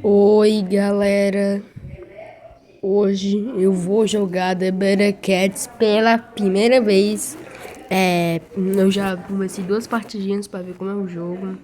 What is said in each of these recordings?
Oi, galera. Hoje eu vou jogar The Better Cats pela primeira vez. Eu já comecei 2 partidinhas para ver como é o jogo.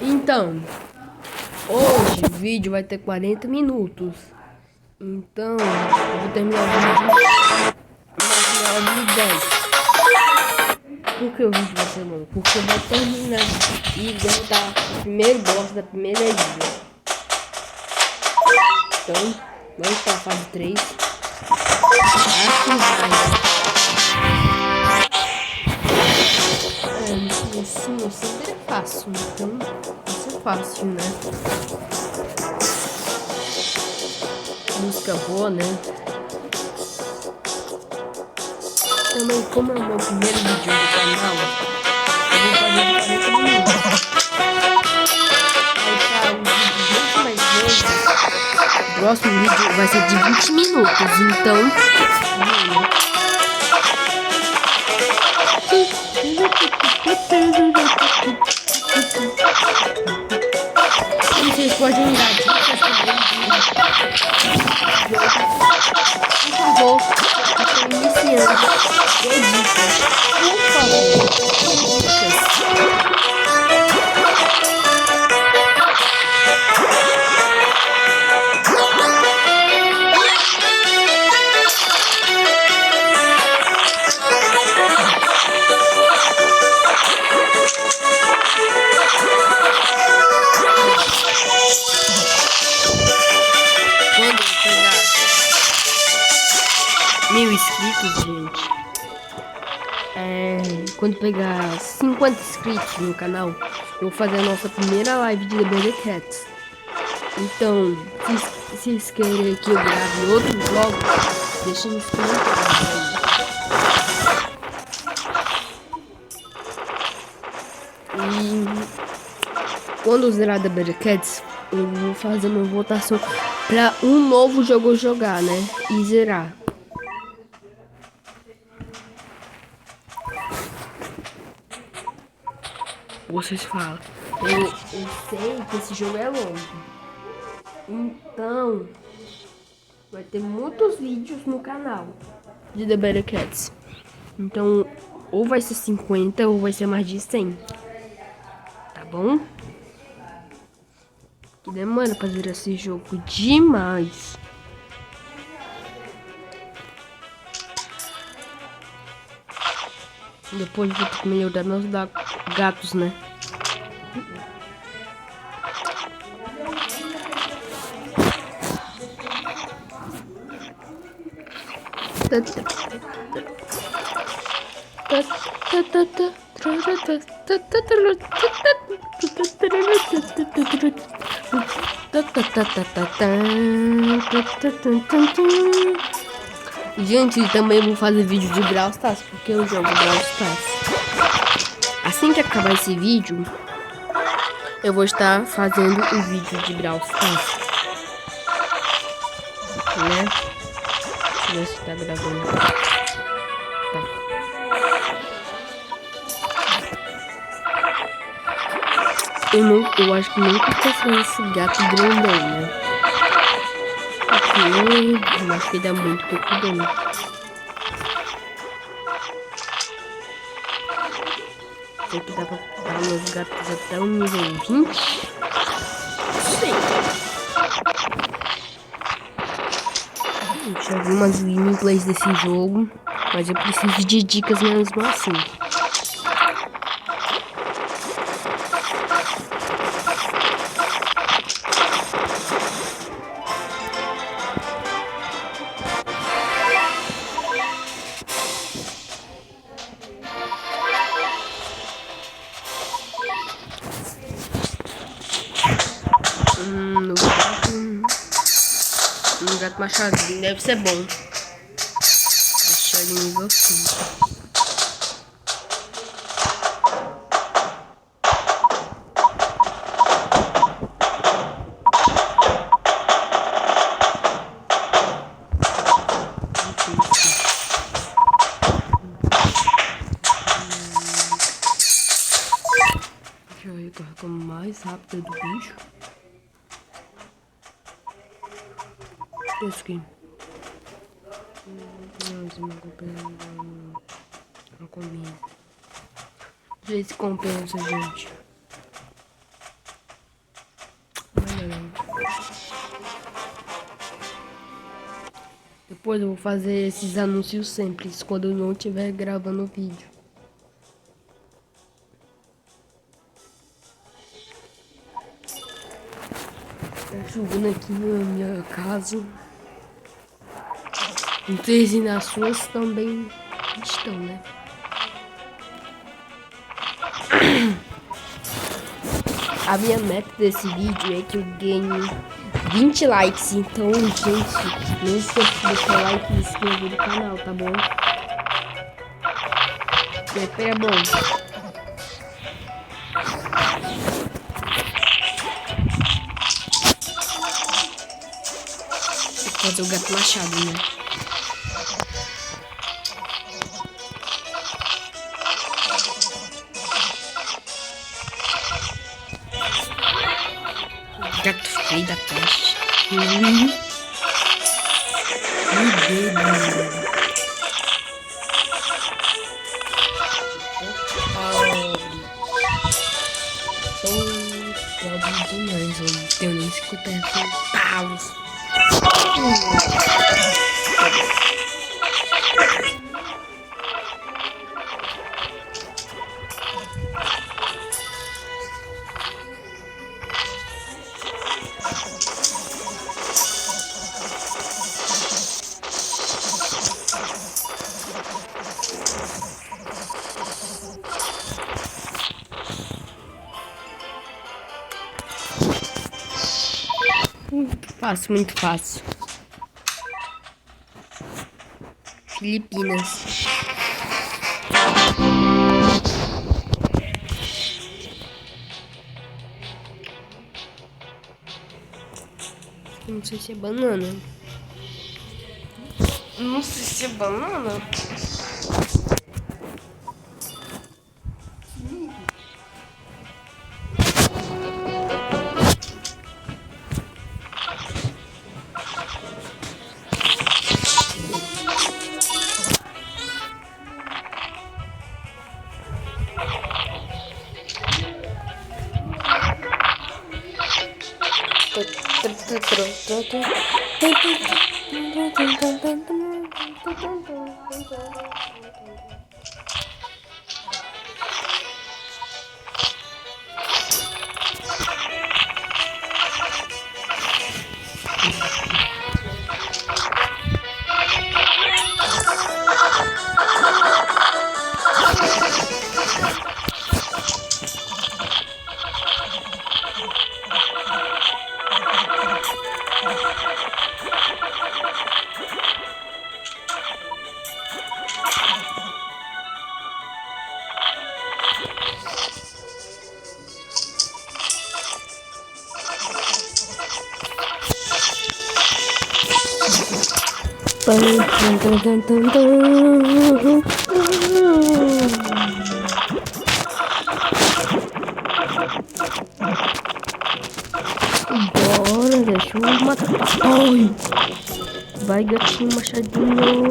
Então, hoje o vídeo vai ter 40 minutos. Então, eu vou terminar o vídeo na hora de 10. Por que o vídeo vai ser longo? Porque eu vou terminar e derrotar o primeiro boss da primeira ilha. Então, vamos para a fase 3. Sim, sempre é fácil, então isso é fácil, né? Música boa, né? Também, como é o meu primeiro vídeo do canal, eu vou fazer 40 minutos. Aí tá um vídeo muito mais longo. O próximo vídeo vai ser de 20 minutos, então... E vocês podem dar dicas também por favor, estou iniciando. Dê dicas, por favor, dicas. Quando eu pegar 1000 inscritos, gente, quando pegar 50 inscritos no canal, eu vou fazer a nossa primeira live de The Better Cats. Então, se vocês querem que eu grave outro vlog, deixem nos comentários aí. E quando zerar The Better Cats, eu vou fazer uma votação para um novo jogo jogar, né? E zerar. Vocês falam, eu sei que esse jogo é longo, então vai ter muitos vídeos no canal de The Better Cats. Então, ou vai ser 50 ou vai ser mais de 100. Tá bom? Que demora pra fazer esse jogo demais. Depois vou ter que melhorar meus gatos, né? Gente, também vou fazer vídeo de Brawl Stars, porque eu jogo Brawl Stars. Assim que acabar esse vídeo, eu vou estar fazendo o vídeo de Brawl Stars, né? Deixa eu ver se tá gravando. Tá. Eu acho que nunca pensei esse gato grandão, né? Porque eu acho que dá muito pouco dano. Será que dá pra dar meus gatos até o nível 20? Sim. Eu já vi umas gameplays desse jogo, mas eu preciso de dicas mesmo assim. No gato machadinho deve ser bom. Deixar ele nível 5. Deixa eu recarregar mais rápido do bicho. Isso aqui. Não combina. Vê se compensa, gente. Depois eu vou fazer esses anúncios simples quando eu não estiver gravando o vídeo. Tá chovendo aqui na minha casa. Não sei se nas suas também estão, né? A minha meta desse vídeo é que eu ganhe 20 likes. Então, gente, não esqueça de deixar o like e se inscrever no canal, tá bom? Sempre é bom. Vou fazer o gato machado, né? Gato feio da peste. Meu Deus. Pobre demais, eu não tenho nem 50 centavos. Muito fácil, muito fácil. Filipinas. Não sei se é banana. Não sei se é banana. Bora, deixa eu matar. Ai! Vai, gatinho, machadinho.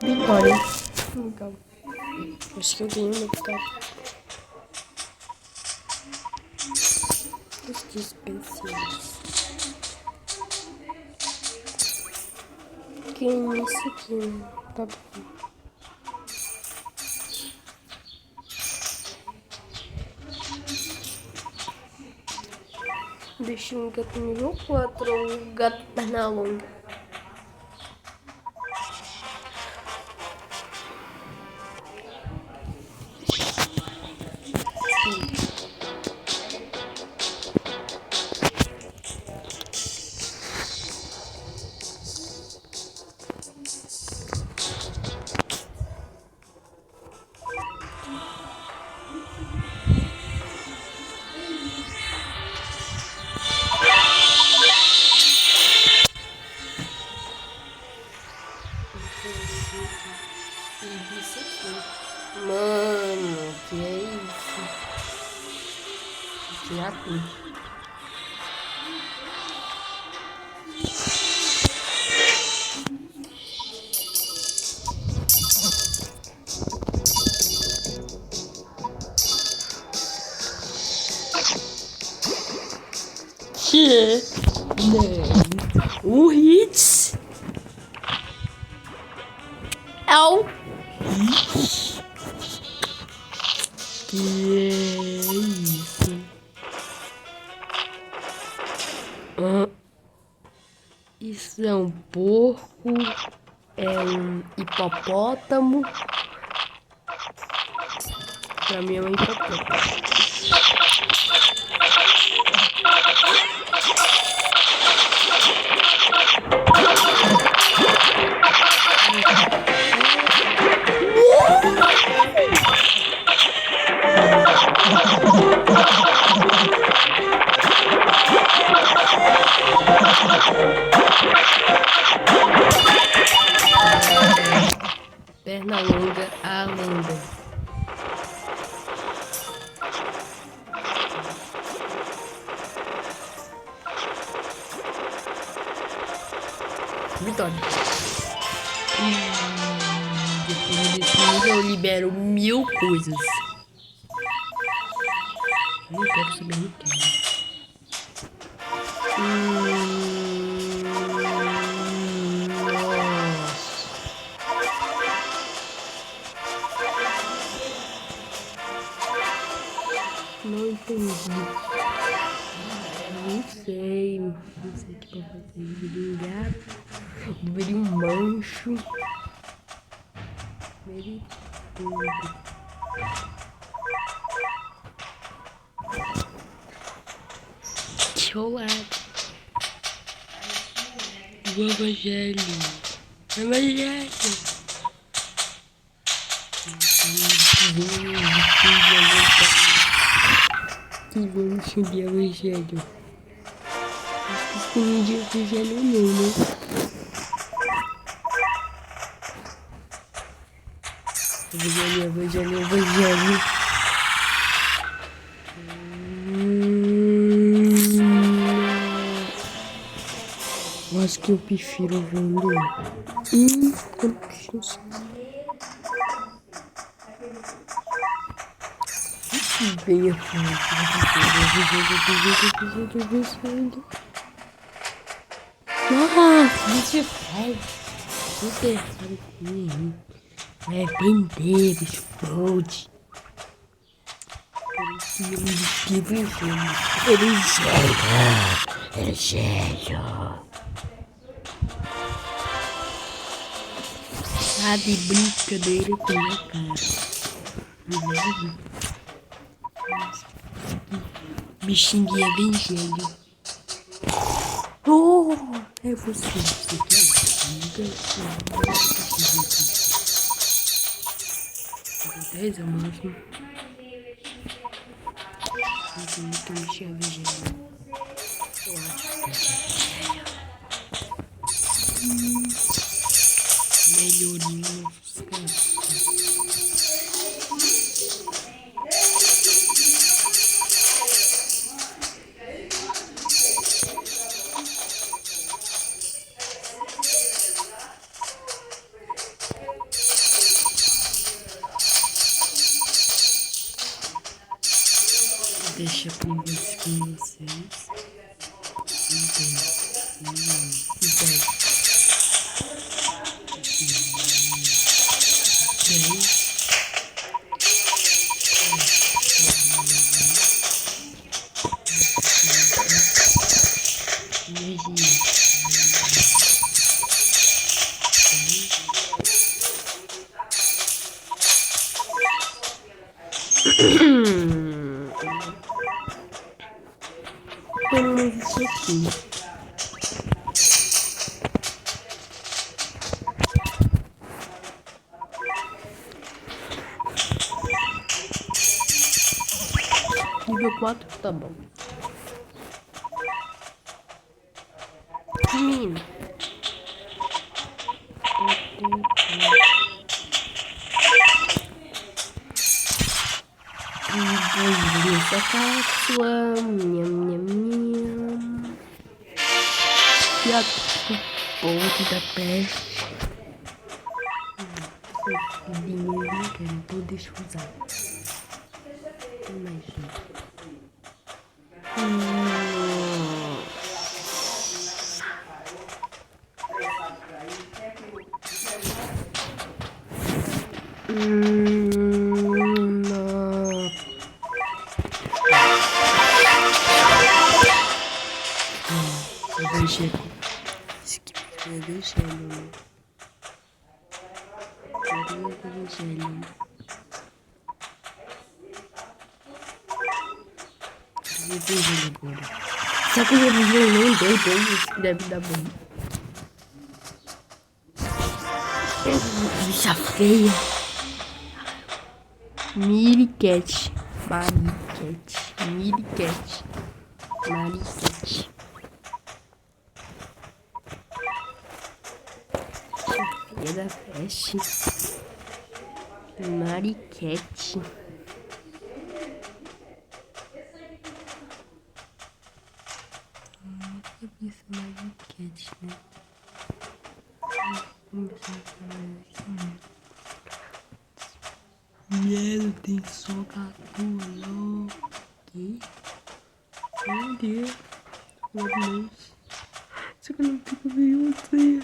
Vitória. Legal. Acho que eu ganhei uma vitória. Os especiais. Que é isso aqui? Tá bom. Deixa um gato nível 4 ou um gato perna longa. Tinha tudo. Que? Não. Um hit. Au. Que é isso? Isso é um porco, é um hipopótamo. Pra mim é um hipopótamo. Perna longa, a lenda. Vitória. Depois desse nível eu libero 1000 coisas. Não quero saber, não quero. Não entendi. Não sei. Não sei o que pra fazer. Deveria um gato. Deveria um mancho. Deveria tudo. Que olado. O evangelho. Evangelho. Que vamos de evangelho. Acho que sim, de evangelho não, né? Evangelho, evangelho, evangelho. Eu acho que eu prefiro vender. Venha nossa, isso faz super sabe vai vender, explode. Ele chega. Tá de brincadeira com minha cara. Bichinho de evangelho. Oh, é você. Você 10 é o máximo. Não tem muito bicho evangelho. Eu acho que melhorinho nos cantos. Deixa eu conversar com vocês. Temos isso aqui. Nível 4, tá bom. Menino. Boizinha, essa cápsula. Nham, nham, nham. E a ponte da peste. Dinheiro que eu não vou deixar usar. Imagina. Só que o revisor não deu, isso deve dar bom. Bicha feia. Miricat. Maricat. Miricat. Maricat. Filha da peste. Maricat. Isso é Maricat, né? Meu Deus, só calculou. Que? Meu Deus. Meu Deus. Só que eu não tenho nenhum dia.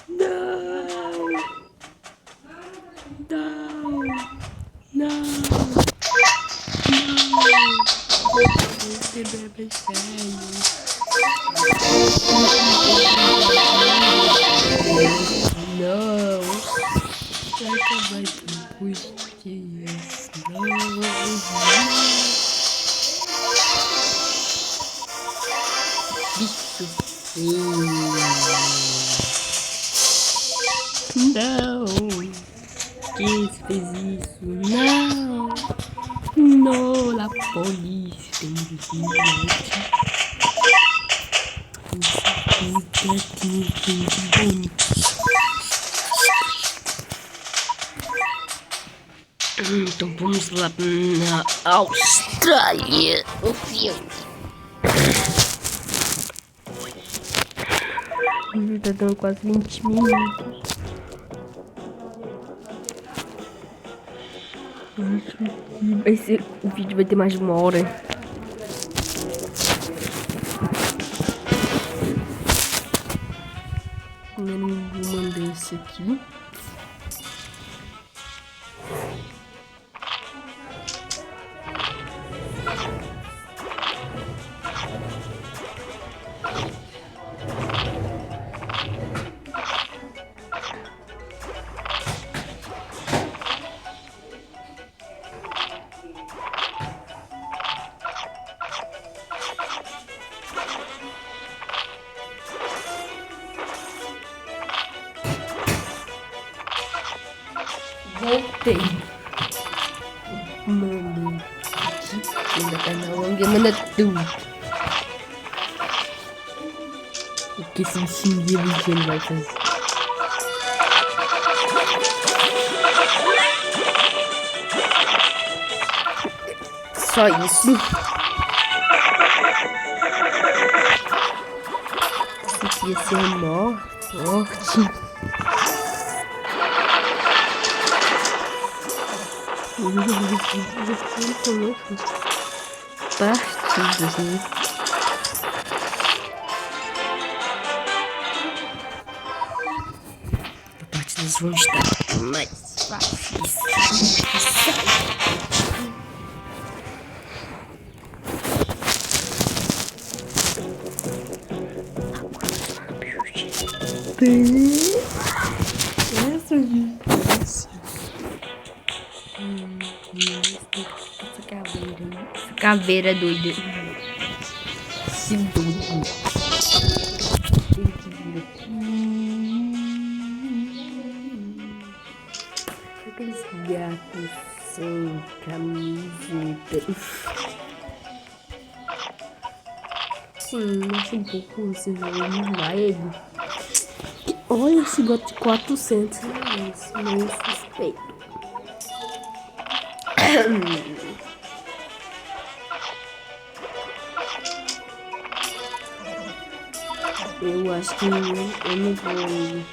Não! Não! Não! Esse bebê sério. Não! Vai acabar com os dias. Não! Bicho feio! Não! Quem fez isso? Não! Não! La polícia tem vigilante. Então vamos lá na Austrália. O filme. Tá dando quase 20 minutos. O vídeo vai ter mais de 1 hora. Eu não mandei esse aqui. Voltei. Mano, ainda tá na longa, manda tudo. O que esse bichinho de ele vai fazer? Só isso. Isso aqui ia ser morte. Partidas, né? Partidas vão estar mais fáceis. Essa caveira doida. Se doido. Tem que vir aqui. Aqueles gatos sem camiseta. Sim, acho um pouco você vai ele. Olha esse gato de 400 reais. Meio suspeito. Eu acho que eu não vou.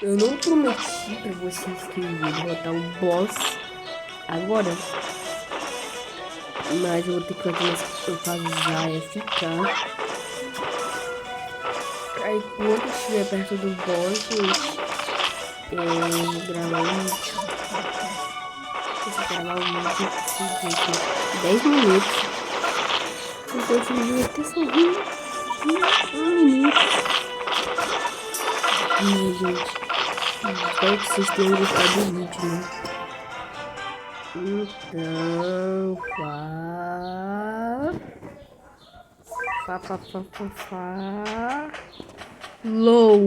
Eu não prometi pra vocês que eu ia derrotar o boss agora. Mas eu vou ter que fazer umas AFK. Aí quando eu estiver perto do boss, gente, eu vou gravar um vídeo. Eu vou gravar um vídeo de 10 minutos. Então esse vídeo vai ter só um minuto. Ai, gente, espero que vocês tenham gostado do vídeo, né? Então, low.